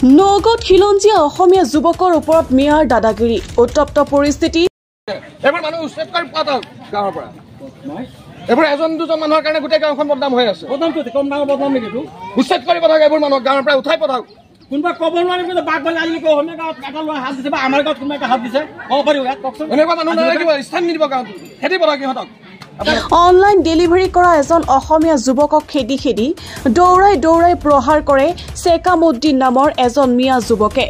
নগদ খিলঞ্জীয়া অসমীয়া যুৱকৰ ওপৰত মিয়াৰ দাদাগিৰি উত্তপ্ত পৰিস্থিতি এবাৰ মানুহ উচ্ছেদ কৰি পাতক গাঁৱৰ পৰা এবাৰ এজন দুজন মানুহৰ কাৰণে গোটেই গাঁওখন বদনাম হৈ আছে কম ডাঙৰ বদনাম নেকি উচ্ছেদ কৰি পঠাওক এইবোৰ মানুহক গাঁৱৰ পৰা উঠাই পঠাওক কোনোবা ক'ব নোৱাৰিব যে বাঘ বলে আজি অসমীয়া গাঁৱত এটা ল'ৰা হাত দিছে বা আমাৰ গাঁৱত কোনোবা এটা হাত দিছে ক'ব পাৰিব ইয়াত কওকচোন এনেকুৱা মানুহ নালাগিব স্থান নিদিব গাঁৱত খেদি পঠাওক সিহঁতক অনলাইন ডেলিভাৰী কৰা এজন অসমীয়া যুৱকক খেদি খেদি দৌৰাই প্ৰহাৰ কৰে চেকামুদ্দিন নামৰ এজন মিয়া যুৱকে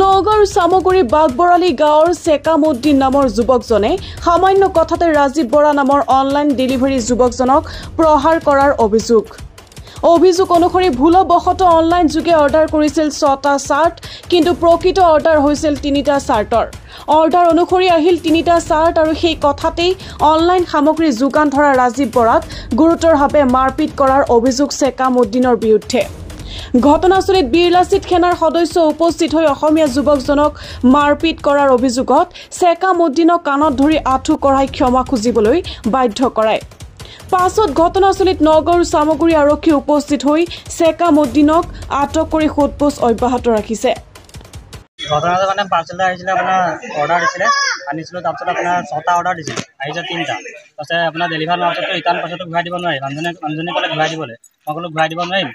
নগৰ চামগুৰি বাগবৰালী গাঁৱৰ চেকামুদ্দিন নামৰ যুৱকজনে সামান্য কথাতে ৰাজীৱ বৰা নামৰ অনলাইন ডেলিভাৰী যুৱকজনক প্ৰহাৰ কৰাৰ অভিযোগ অনুসৰি ভুলবশতঃ অনলাইন যোগে অৰ্ডাৰ কৰিছিল 6টা চাৰ্ট কিন্তু প্ৰকৃত অৰ্ডাৰ হৈছিল 3টা চাৰ্টৰ অৰ্ডাৰ অনুসৰি আহিল 3টা চাৰ্ট আৰু সেই কথাতেই অনলাইন সামগ্ৰী যোগান ধৰা ৰাজীৱ বৰাক গুৰুতৰভাৱে মাৰপিট কৰাৰ অভিযোগ চেকামুদ্দিনৰ বিৰুদ্ধে ঘটনাস্থলীত বীৰলাচিত সেনাৰ সদস্য উপস্থিত হৈ অসমীয়া যুৱকজনক মাৰপিট কৰাৰ অভিযোগত চেকামুদ্দিনক কাণত ধৰি আঁঠু কঢ়াই ক্ষমা খুজিবলৈ বাধ্য কৰায় পাছত ঘটনাস্থলীত নগৰ চামগুৰি আৰক্ষী উপস্থিত হৈ চেকামুদ্দিনক আটক কৰি সোধপোছ অব্যাহত ৰাখিছে ঘটনাটো মানে পাৰ্চেল আহিছিলে আপোনাৰ অৰ্ডাৰ দিছিলে আনিছিলোঁ তাৰপিছত আপোনাৰ 6টা অৰ্ডাৰ দিছিল আহিছে 3টা তাৰপিছত আপোনাৰ ডেলিভাৰ হোৱাৰ পাছতো ৰিটাৰ্ণ পাছতো ঘূৰাই দিব নোৱাৰি মানুহজনে ক'লে ঘূৰাই দিবলৈ মই ক'লোঁ ঘূৰাই দিব নোৱাৰিম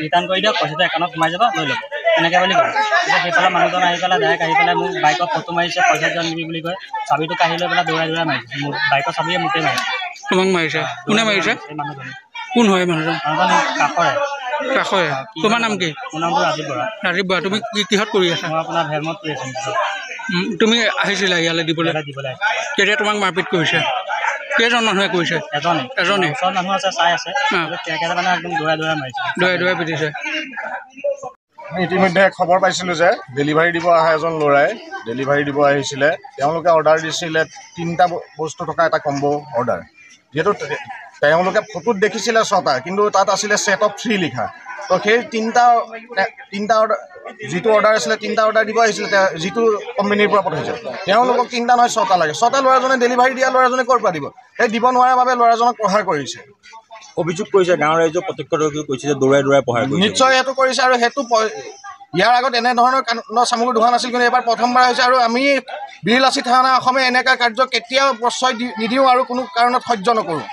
ৰিটাৰ্ণ কৰি দিয়ক পইচাটো একাউণ্টত সোমাই যাব লৈ ল'ব এনেকৈ বুলি ক'লে তাৰপিছত সেইফালে মানুহজন আহি পেলাই ডাইৰেক্ট আহি পেলাই মোক বাইকত ফটো মাৰিছে পইচা দিয়ক নিবি বুলি কয় চাবিটো কাঢ়ি লৈ পেলাই দৌৰাই মাৰিছে মোৰ বাইকৰ চাবিয়ে মোকে মাৰিছে তোমাক মাৰিছে কোনে মাৰিছে কোন হয় মানুহজন কাষৰে তোমাৰ নাম কি মোৰ নামটো ৰাজীৱ বৰা তুমি কিহত কৰি আছা মই আপোনাৰ ভেলমত কৰি আছোঁ তুমি আহিছিলা ইয়ালৈ দিবলৈ কেতিয়া তোমাক মাৰপিট কৰিছে কেইজন মানুহে কৰিছে এজনে ওচৰত মানুহ আছে চাই আছে মানে একদম দৌৰাই পিটিছে ইতিমধ্যে খবৰ পাইছিলোঁ যে ডেলিভাৰী দিব অহা এজন ল'ৰাই ডেলিভাৰী দিব আহিছিলে তেওঁলোকে অৰ্ডাৰ দিছিলে 3টা বস্তু থকা এটা কম্বো অৰ্ডাৰ যিহেতু তেওঁলোকে ফটোত দেখিছিলে 6টা কিন্তু তাত আছিলে সেট অফ 3 লিখা তো সেই 3টা অৰ্ডাৰ যিটো অৰ্ডাৰ আছিলে 3টা অৰ্ডাৰ দিব আহিছিলে যিটো কোম্পানীৰ পৰা পঠাইছে তেওঁলোকক 3টা নহয় 6টা লাগে 6টা ল'ৰাজনে ডেলিভাৰী দিয়া ল'ৰাজনে ক'ৰ পৰা দিব সেই দিব নোৱাৰাৰ বাবে ল'ৰাজনক প্ৰহাৰ কৰিছে অভিযোগ কৰিছে গাঁৱৰ ৰাইজক প্ৰত্যক্ষদৰ্শীয়ে কৈছে যে দৌৰাই প্ৰহাৰ কৰিছে নিশ্চয় সেইটো কৰিছে আৰু সেইটো ইয়াৰ আগত এনেধৰণৰ সামগ্ৰী হোৱা নাছিল কিন্তু এবাৰ প্ৰথমবাৰ হৈছে আৰু আমি বীৰলাচিত সেনা অসমে এনেকুৱা কাৰ্য কেতিয়াও প্ৰশ্ৰয় নিদিওঁ আৰু কোনো কাৰণত সহ্য নকৰোঁ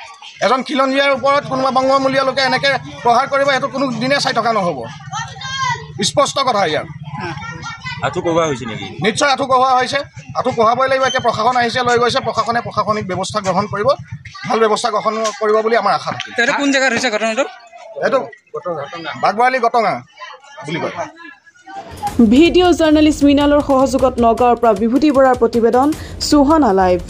এজন খিলঞ্জীয়াৰ ওপৰত কোনোবা বংগমূলীয় লোকে এনেকৈ প্ৰহাৰ কৰিব সেইটো কোনো দিনে চাই থকা নহ'ব স্পষ্ট কথা ইয়াৰ আঁঠু কঢ়োৱা হৈছে নেকি নিশ্চয় আঁঠু কঢ়োৱা হৈছে আঁঠু কঢ়াবই লাগিব এতিয়া প্ৰশাসন আহিছে লৈ গৈছে প্ৰশাসনে প্ৰশাসনিক ব্যৱস্থা গ্ৰহণ কৰিব ভাল ব্যৱস্থা গ্ৰহণ কৰিব বুলি আমাৰ আশা থাকে এইটো কোন জেগাত হৈছে ঘটনাটো এইটো বাগবৰালী গটঙা বুলি কয় ভিডিঅ' জাৰ্নেলিষ্ট মৃণালৰ সহযোগত নগাঁৱৰ পৰা বিভূতি বৰাৰ প্ৰতিবেদন সুহানা লাইভ